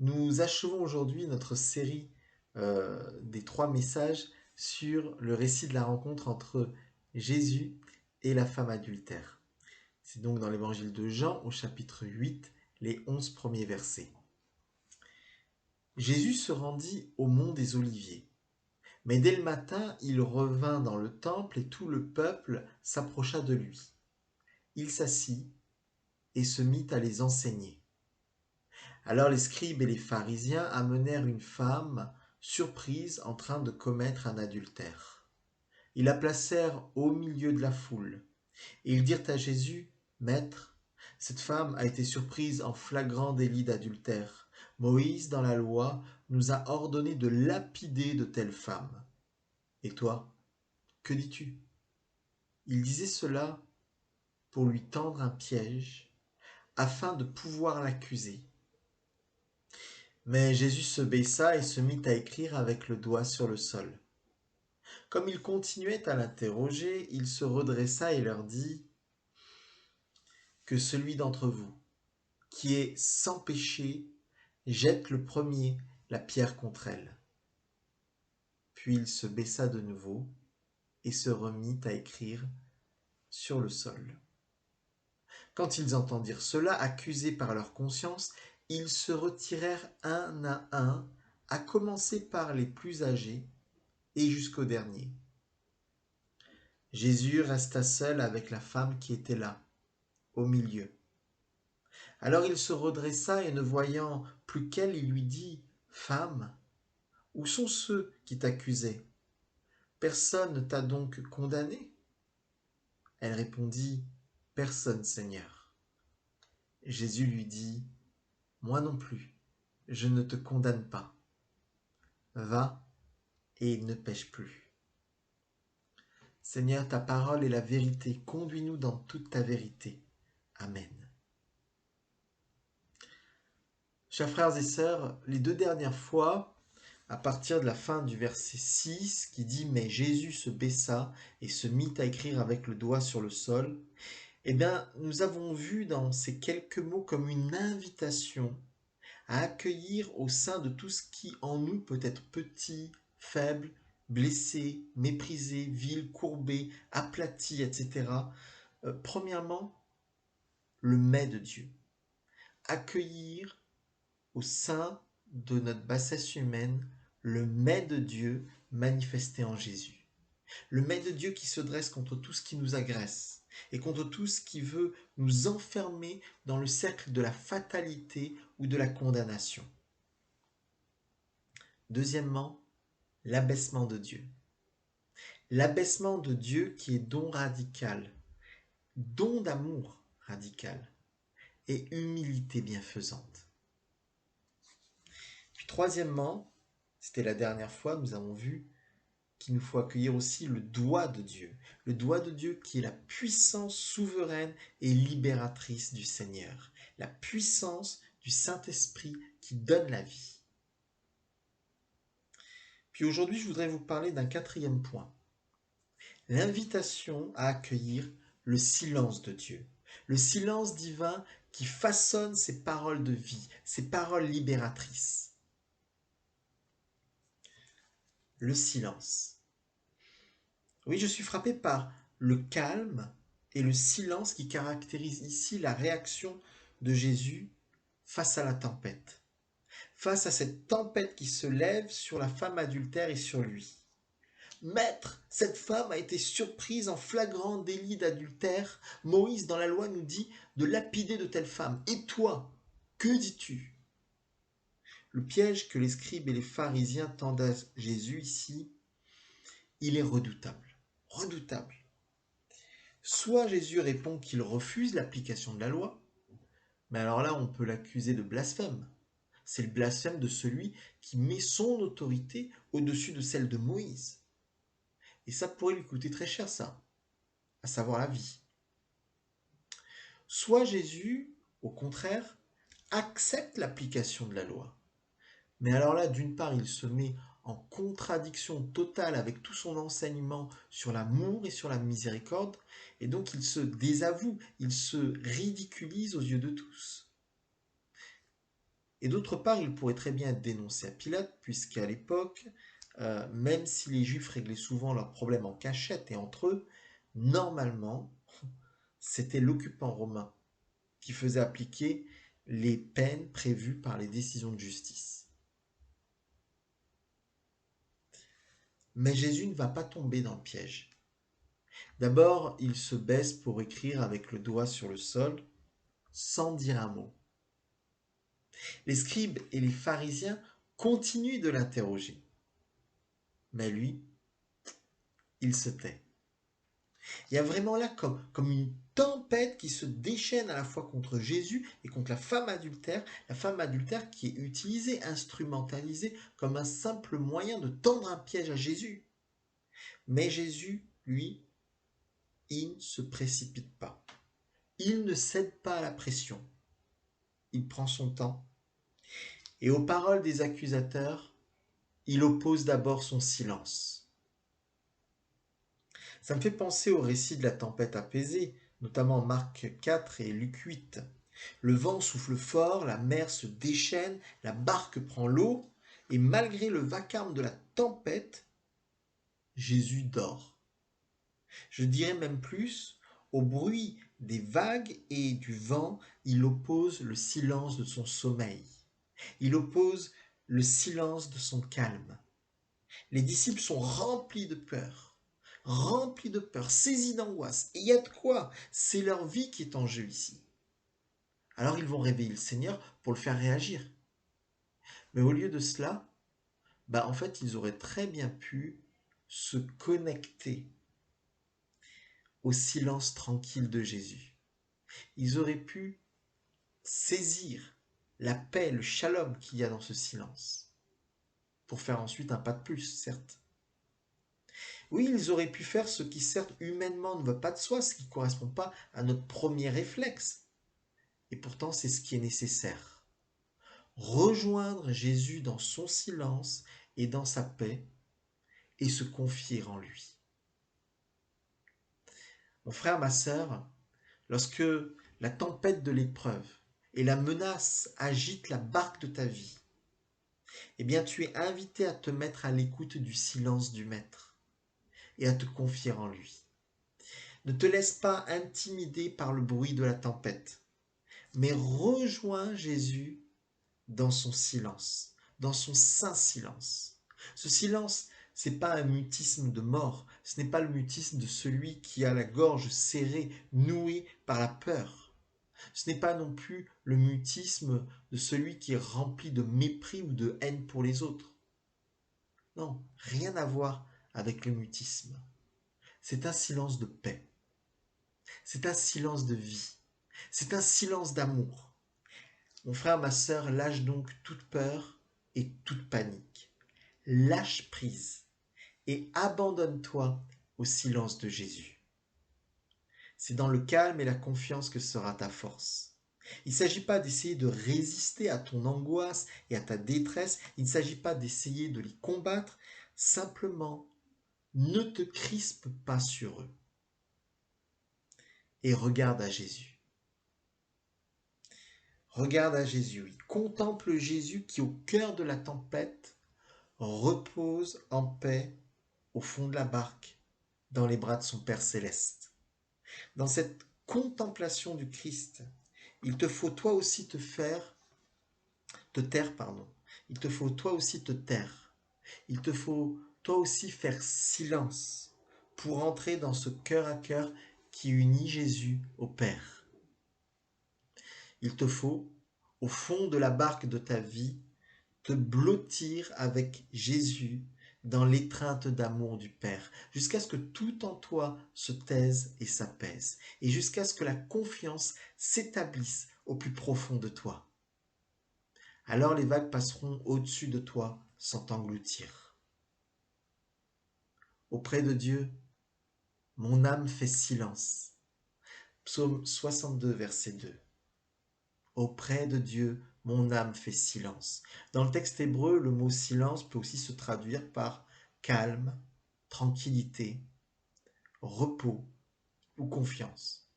Nous achevons aujourd'hui notre série des 3 messages sur le récit de la rencontre entre Jésus et la femme adultère. C'est donc dans l'évangile de Jean au chapitre 8, les 11 premiers versets. Jésus se rendit au mont des Oliviers. Mais dès le matin, il revint dans le temple et tout le peuple s'approcha de lui. Il s'assit et se mit à les enseigner. Alors les scribes et les pharisiens amenèrent une femme surprise en train de commettre un adultère. Ils la placèrent au milieu de la foule, et ils dirent à Jésus, Maître, cette femme a été surprise en flagrant délit d'adultère. Moïse, dans la loi, nous a ordonné de lapider de telles femmes. Et toi, que dis-tu? Il disait cela pour lui tendre un piège, afin de pouvoir l'accuser. Mais Jésus se baissa et se mit à écrire avec le doigt sur le sol. Comme ils continuaient à l'interroger, il se redressa et leur dit, Que celui d'entre vous qui est sans péché jette le premier la pierre contre elle. Puis il se baissa de nouveau et se remit à écrire sur le sol. Quand ils entendirent cela, accusés par leur conscience, ils se retirèrent un à un, à commencer par les plus âgés et jusqu'au dernier. Jésus resta seul avec la femme qui était là, au milieu. Alors il se redressa et ne voyant plus qu'elle, il lui dit, Femme, où sont ceux qui t'accusaient? Personne ne t'a donc condamné? Elle répondit, Personne, Seigneur. Jésus lui dit, Moi non plus, je ne te condamne pas. Va et ne pêche plus. Seigneur, ta parole est la vérité. Conduis-nous dans toute ta vérité. Amen. Chers frères et sœurs, les 2 dernières fois, à partir de la fin du verset 6 qui dit Mais Jésus se baissa et se mit à écrire avec le doigt sur le sol, eh bien, nous avons vu dans ces quelques mots comme une invitation à accueillir au sein de tout ce qui en nous peut être petit, faible, blessé, méprisé, vil, courbé, aplati, etc. Premièrement, le mais de Dieu. Accueillir au sein de notre bassesse humaine le mais de Dieu manifesté en Jésus. Le mais de Dieu qui se dresse contre tout ce qui nous agresse et contre tout ce qui veut nous enfermer dans le cercle de la fatalité ou de la condamnation. Deuxièmement, l'abaissement de Dieu. L'abaissement de Dieu qui est don radical, don d'amour radical et humilité bienfaisante. Puis troisièmement, c'était la dernière fois, nous avons vu qu'il nous faut accueillir aussi le doigt de Dieu. Le doigt de Dieu qui est la puissance souveraine et libératrice du Seigneur. La puissance du Saint-Esprit qui donne la vie. Puis aujourd'hui, je voudrais vous parler d'un 4e point. L'invitation à accueillir le silence de Dieu. Le silence divin qui façonne ses paroles de vie, ses paroles libératrices. Le silence. Oui, je suis frappé par le calme et le silence qui caractérisent ici la réaction de Jésus face à la tempête. Face à cette tempête qui se lève sur la femme adultère et sur lui. Maître, cette femme a été surprise en flagrant délit d'adultère. Moïse, dans la loi, nous dit de lapider de telle femme. Et toi, que dis-tu? Le piège que les scribes et les pharisiens tendent à Jésus ici, il est redoutable. Redoutable. Soit Jésus répond qu'il refuse l'application de la loi, mais alors là, on peut l'accuser de blasphème. C'est le blasphème de celui qui met son autorité au-dessus de celle de Moïse. Et ça pourrait lui coûter très cher, ça, à savoir la vie. Soit Jésus, au contraire, accepte l'application de la loi. Mais alors là, d'une part, il se met en contradiction totale avec tout son enseignement sur l'amour et sur la miséricorde, et donc il se désavoue, il se ridiculise aux yeux de tous. Et d'autre part, il pourrait très bien être dénoncé à Pilate, puisqu'à l'époque, même si les Juifs réglaient souvent leurs problèmes en cachette et entre eux, normalement, c'était l'occupant romain qui faisait appliquer les peines prévues par les décisions de justice. Mais Jésus ne va pas tomber dans le piège. D'abord, il se baisse pour écrire avec le doigt sur le sol, sans dire un mot. Les scribes et les pharisiens continuent de l'interroger. Mais lui, il se tait. Il y a vraiment là comme une tempête qui se déchaîne à la fois contre Jésus et contre la femme adultère qui est utilisée, instrumentalisée comme un simple moyen de tendre un piège à Jésus. Mais Jésus, lui, il ne se précipite pas. Il ne cède pas à la pression. Il prend son temps. Et aux paroles des accusateurs, il oppose d'abord son silence. Ça me fait penser au récit de la tempête apaisée, notamment Marc 4 et Luc 8. Le vent souffle fort, la mer se déchaîne, la barque prend l'eau, et malgré le vacarme de la tempête, Jésus dort. Je dirais même plus, au bruit des vagues et du vent, il oppose le silence de son sommeil. Il oppose le silence de son calme. Les disciples sont remplis de peur, saisis d'angoisse. Et il y a de quoi? C'est leur vie qui est en jeu ici. Alors ils vont réveiller le Seigneur pour le faire réagir. Mais au lieu de cela, en fait, ils auraient très bien pu se connecter au silence tranquille de Jésus. Ils auraient pu saisir la paix, le shalom qu'il y a dans ce silence, pour faire ensuite un pas de plus, certes. Oui, ils auraient pu faire ce qui, certes, humainement ne va pas de soi, ce qui ne correspond pas à notre premier réflexe. Et pourtant, c'est ce qui est nécessaire. Rejoindre Jésus dans son silence et dans sa paix et se confier en lui. Mon frère, ma sœur, lorsque la tempête de l'épreuve et la menace agitent la barque de ta vie, eh bien tu es invité à te mettre à l'écoute du silence du Maître et à te confier en lui. Ne te laisse pas intimider par le bruit de la tempête, mais rejoins Jésus dans son silence, dans son saint silence. Ce silence, ce n'est pas un mutisme de mort, ce n'est pas le mutisme de celui qui a la gorge serrée, nouée par la peur. Ce n'est pas non plus le mutisme de celui qui est rempli de mépris ou de haine pour les autres. Non, rien à voir avec le mutisme. C'est un silence de paix. C'est un silence de vie. C'est un silence d'amour. Mon frère, ma sœur, lâche donc toute peur et toute panique. Lâche prise et abandonne-toi au silence de Jésus. C'est dans le calme et la confiance que sera ta force. Il ne s'agit pas d'essayer de résister à ton angoisse et à ta détresse, il ne s'agit pas d'essayer de les combattre, simplement ne te crispe pas sur eux et regarde à Jésus. Regarde à Jésus, oui. Contemple Jésus qui, au cœur de la tempête, repose en paix au fond de la barque, dans les bras de son Père céleste. Dans cette contemplation du Christ, il te faut toi aussi te taire, pardon. Il te faut toi aussi te taire. Il te faut toi aussi faire silence pour entrer dans ce cœur à cœur qui unit Jésus au Père. Il te faut, au fond de la barque de ta vie, te blottir avec Jésus dans l'étreinte d'amour du Père, jusqu'à ce que tout en toi se taise et s'apaise, et jusqu'à ce que la confiance s'établisse au plus profond de toi. Alors les vagues passeront au-dessus de toi sans t'engloutir. Auprès de Dieu, mon âme fait silence. Psaume 62, verset 2. Auprès de Dieu, mon âme fait silence. Dans le texte hébreu, le mot silence peut aussi se traduire par calme, tranquillité, repos ou confiance.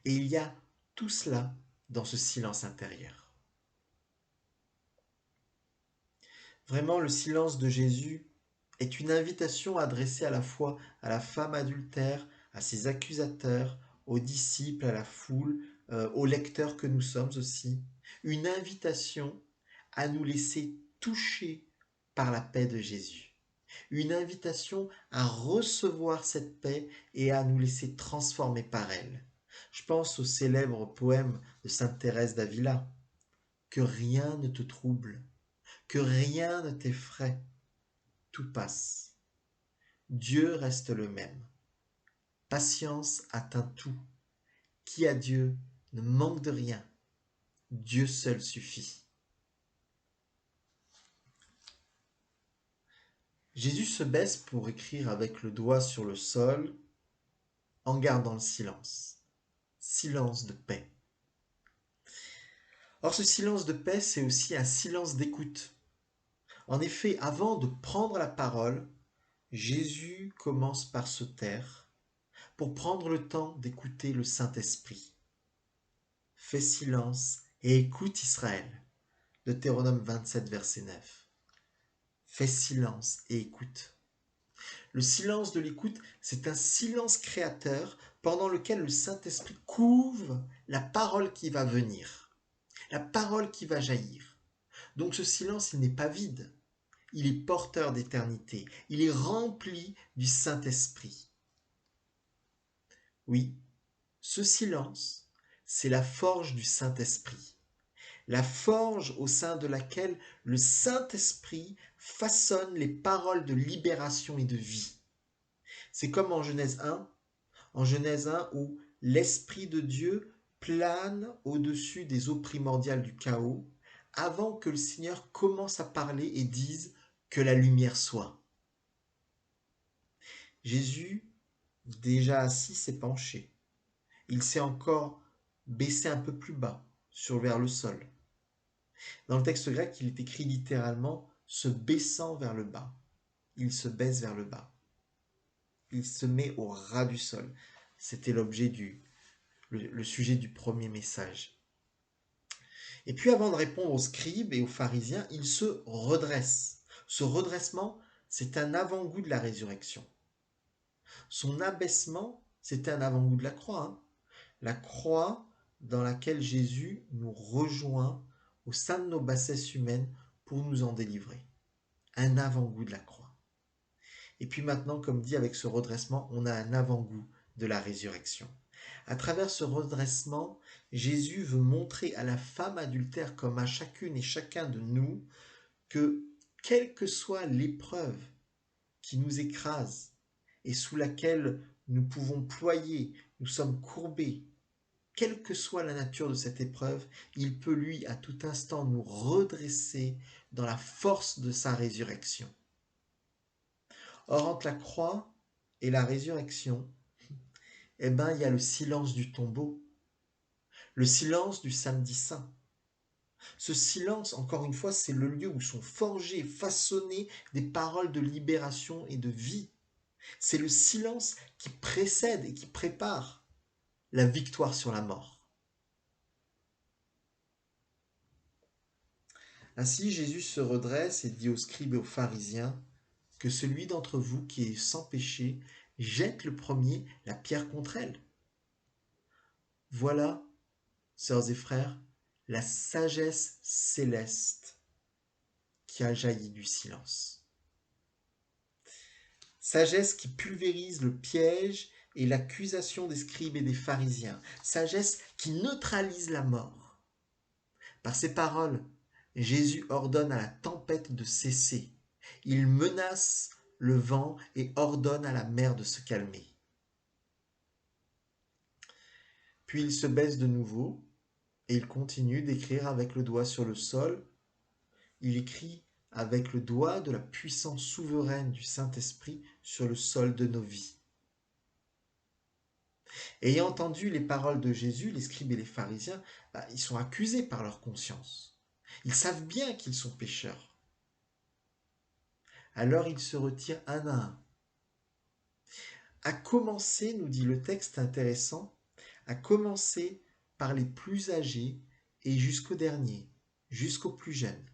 Et il y a tout cela dans ce silence intérieur. Vraiment, le silence de Jésus est une invitation adressée à la fois à la femme adultère, à ses accusateurs, aux disciples, à la foule, aux lecteurs que nous sommes aussi. Une invitation à nous laisser toucher par la paix de Jésus. Une invitation à recevoir cette paix et à nous laisser transformer par elle. Je pense au célèbre poème de Sainte Thérèse d'Avila. Que rien ne te trouble, que rien ne t'effraie, tout passe. Dieu reste le même. Patience atteint tout. Qui a Dieu ne manque de rien. Dieu seul suffit. Jésus se baisse pour écrire avec le doigt sur le sol en gardant le silence. Silence de paix. Or, ce silence de paix, c'est aussi un silence d'écoute. En effet, avant de prendre la parole, Jésus commence par se taire pour prendre le temps d'écouter le Saint-Esprit. Fais silence et écoute Israël. Deutéronome 27, verset 9. Fais silence et écoute. Le silence de l'écoute, c'est un silence créateur pendant lequel le Saint-Esprit couvre la parole qui va venir, la parole qui va jaillir. Donc ce silence, il n'est pas vide, il est porteur d'éternité, il est rempli du Saint-Esprit. Oui, ce silence, c'est la forge du Saint-Esprit, la forge au sein de laquelle le Saint-Esprit façonne les paroles de libération et de vie. C'est comme en Genèse 1 où l'Esprit de Dieu plane au-dessus des eaux primordiales du chaos avant que le Seigneur commence à parler et dise que la lumière soit. Jésus, déjà assis, s'est penché. Il s'est encore baissé un peu plus bas, vers le sol. Dans le texte grec, il est écrit littéralement « se baissant vers le bas ». Il se baisse vers le bas. Il se met au ras du sol. C'était le sujet du premier message. Et puis avant de répondre aux scribes et aux pharisiens, il se redresse. Ce redressement, c'est un avant-goût de la résurrection. Son abaissement, c'est un avant-goût de la croix. La croix dans laquelle Jésus nous rejoint au sein de nos bassesses humaines pour nous en délivrer. Un avant-goût de la croix. Et puis maintenant, comme dit, avec ce redressement, on a un avant-goût de la résurrection. À travers ce redressement, Jésus veut montrer à la femme adultère comme à chacune et chacun de nous que, quelle que soit l'épreuve qui nous écrase et sous laquelle nous pouvons ployer, nous sommes courbés, quelle que soit la nature de cette épreuve, il peut lui à tout instant nous redresser dans la force de sa résurrection. Or, entre la croix et la résurrection, il y a le silence du tombeau, le silence du samedi saint. Ce silence, encore une fois, c'est le lieu où sont forgées, façonnées des paroles de libération et de vie. C'est le silence qui précède et qui prépare la victoire sur la mort. Ainsi, Jésus se redresse et dit aux scribes et aux pharisiens que celui d'entre vous qui est sans péché jette le premier la pierre contre elle. Voilà, sœurs et frères, la sagesse céleste qui a jailli du silence. Sagesse qui pulvérise le piège et l'accusation des scribes et des pharisiens. Sagesse qui neutralise la mort. Par ces paroles, Jésus ordonne à la tempête de cesser. Il menace le vent et ordonne à la mer de se calmer. Puis il se baisse de nouveau et il continue d'écrire avec le doigt sur le sol. Il écrit avec le doigt de la puissance souveraine du Saint-Esprit sur le sol de nos vies. Ayant entendu les paroles de Jésus, les scribes et les pharisiens, ils sont accusés par leur conscience. Ils savent bien qu'ils sont pécheurs. Alors ils se retirent un à un. À commencer, nous dit le texte intéressant, à commencer par les plus âgés et jusqu'au dernier, jusqu'au plus jeune.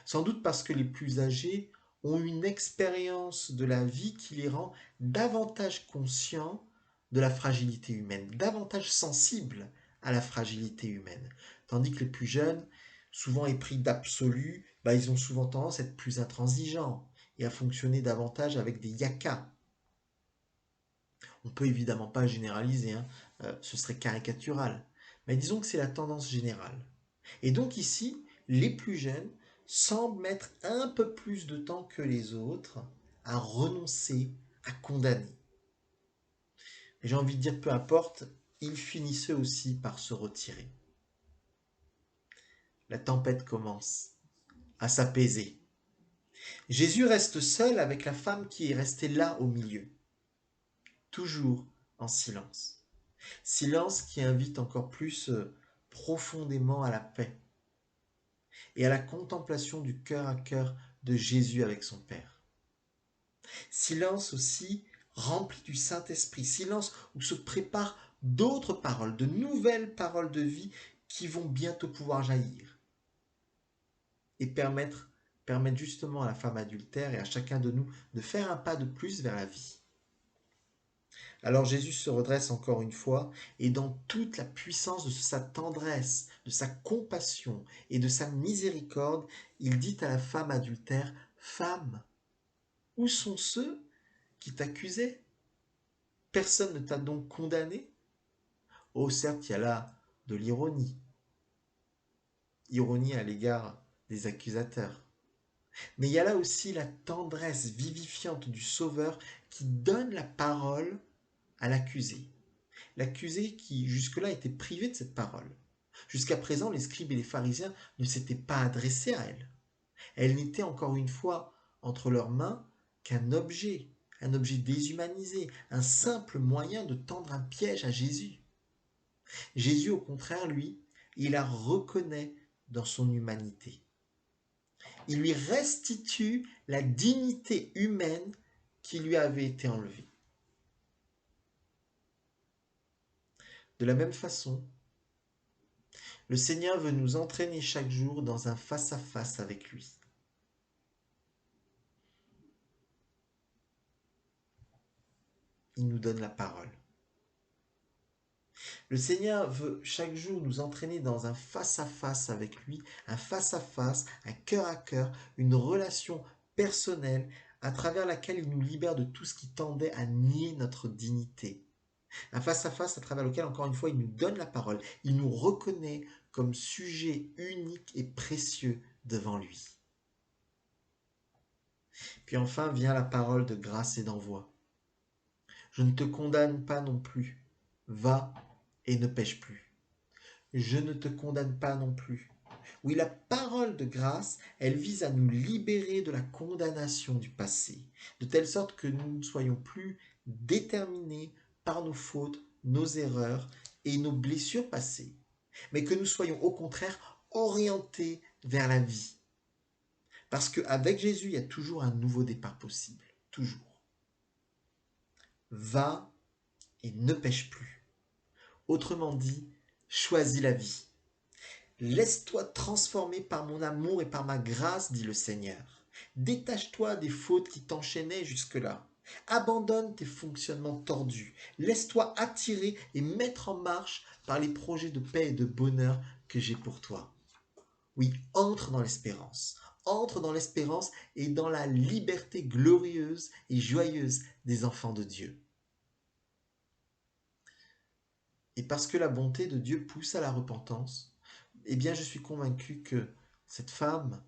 Sans doute parce que les plus âgés ont une expérience de la vie qui les rend davantage conscients de la fragilité humaine, davantage sensibles à la fragilité humaine. Tandis que les plus jeunes, souvent épris d'absolu, ils ont souvent tendance à être plus intransigeants et à fonctionner davantage avec des yakas. On ne peut évidemment pas généraliser, hein, ce serait caricatural. Mais disons que c'est la tendance générale. Et donc ici, les plus jeunes semblent mettre un peu plus de temps que les autres à renoncer, à condamner. Et j'ai envie de dire, peu importe, ils finissent eux aussi par se retirer. La tempête commence à s'apaiser. Jésus reste seul avec la femme qui est restée là au milieu, toujours en silence. Silence qui invite encore plus profondément à la paix et à la contemplation du cœur à cœur de Jésus avec son Père. Silence aussi rempli du Saint-Esprit, silence où se préparent d'autres paroles, de nouvelles paroles de vie qui vont bientôt pouvoir jaillir et permettre justement à la femme adultère et à chacun de nous de faire un pas de plus vers la vie. Alors Jésus se redresse encore une fois et dans toute la puissance de sa tendresse, de sa compassion et de sa miséricorde, il dit à la femme adultère, « Femme, où sont ceux qui t'accusaient? Personne ne t'a donc condamné ?» Oh, certes, il y a là de l'ironie. Ironie à l'égard des accusateurs. Mais il y a là aussi la tendresse vivifiante du Sauveur qui donne la parole à l'accusé. L'accusé qui jusque-là était privé de cette parole. Jusqu'à présent, les scribes et les pharisiens ne s'étaient pas adressés à elle. Elle n'était encore une fois entre leurs mains qu'un objet déshumanisé, un simple moyen de tendre un piège à Jésus. Jésus, au contraire, lui, il la reconnaît dans son humanité. Il lui restitue la dignité humaine qui lui avait été enlevée. De la même façon, le Seigneur veut nous entraîner chaque jour dans un face-à-face avec lui. Il nous donne la parole. Le Seigneur veut chaque jour nous entraîner dans un face-à-face avec lui, un face-à-face, un cœur à cœur, une relation personnelle à travers laquelle il nous libère de tout ce qui tendait à nier notre dignité. Un face-à-face à travers lequel, encore une fois, il nous donne la parole. Il nous reconnaît comme sujet unique et précieux devant lui. Puis enfin vient la parole de grâce et d'envoi. Je ne te condamne pas non plus. Va et ne pêche plus. Je ne te condamne pas non plus. Oui, la parole de grâce, elle vise à nous libérer de la condamnation du passé, de telle sorte que nous ne soyons plus déterminés par nos fautes, nos erreurs et nos blessures passées, mais que nous soyons au contraire orientés vers la vie. Parce qu'avec Jésus, il y a toujours un nouveau départ possible, toujours. Va et ne pêche plus. Autrement dit, choisis la vie. Laisse-toi transformer par mon amour et par ma grâce, dit le Seigneur. Détache-toi des fautes qui t'enchaînaient jusque-là. Abandonne tes fonctionnements tordus. Laisse-toi attirer et mettre en marche par les projets de paix et de bonheur que j'ai pour toi. Oui, entre dans l'espérance. Entre dans l'espérance et dans la liberté glorieuse et joyeuse des enfants de Dieu. Et parce que la bonté de Dieu pousse à la repentance, eh bien je suis convaincu que cette femme,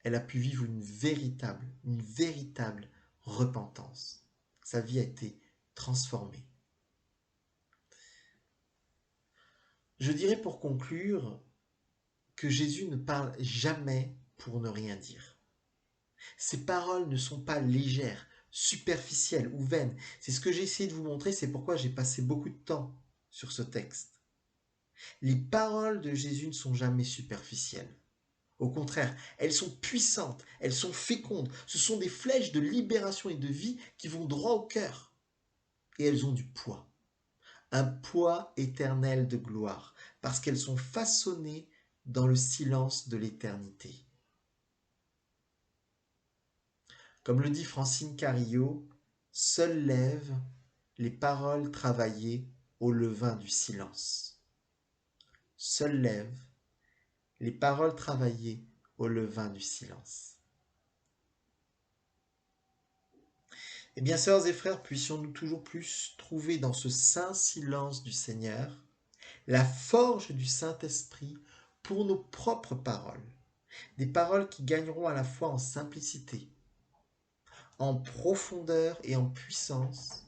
elle a pu vivre une véritable repentance. Sa vie a été transformée. Je dirais pour conclure que Jésus ne parle jamais pour ne rien dire. Ses paroles ne sont pas légères, superficielles ou vaines. C'est ce que j'ai essayé de vous montrer, c'est pourquoi j'ai passé beaucoup de temps sur ce texte. Les paroles de Jésus ne sont jamais superficielles. Au contraire, elles sont puissantes, elles sont fécondes. Ce sont des flèches de libération et de vie qui vont droit au cœur. Et elles ont du poids. Un poids éternel de gloire, parce qu'elles sont façonnées dans le silence de l'éternité. Comme le dit Francine Carillot, seules lèvent les paroles travaillées au levain du silence. Seules lèvent les paroles travaillées au levain du silence. Eh bien, sœurs et frères, puissions-nous toujours plus trouver dans ce saint silence du Seigneur la forge du Saint-Esprit pour nos propres paroles, des paroles qui gagneront à la fois en simplicité, en profondeur et en puissance,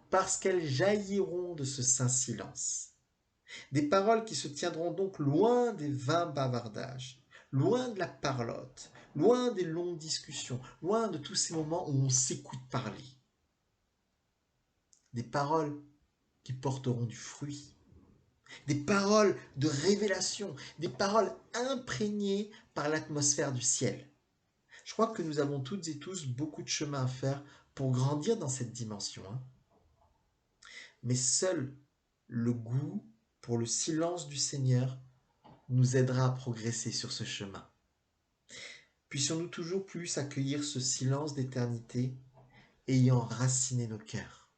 parce qu'elles jailliront de ce saint silence. Des paroles qui se tiendront donc loin des vains bavardages, loin de la parlotte, loin des longues discussions, loin de tous ces moments où on s'écoute parler. Des paroles qui porteront du fruit, des paroles de révélation, des paroles imprégnées par l'atmosphère du ciel. Je crois que nous avons toutes et tous beaucoup de chemin à faire pour grandir dans cette dimension. Mais seul le goût pour le silence du Seigneur nous aidera à progresser sur ce chemin. Puissions-nous toujours plus accueillir ce silence d'éternité ayant raciné nos cœurs.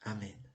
Amen.